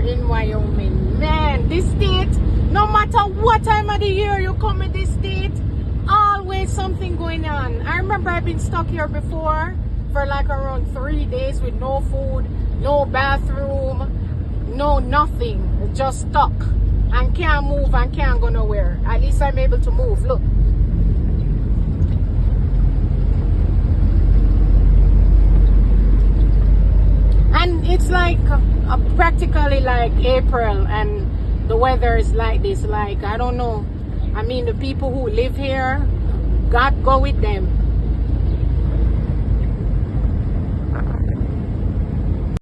in Wyoming. Man, this state, no matter what time of the year you come in this state, always something going on. I remember I've been stuck here before for like around 3 days with no food, no bathroom, no nothing, just stuck and can't move and can't go nowhere. At least I'm able to move. Look. And it's like practically like April and the weather is like this. Like, I don't know. I mean, the people who live here, God go with them.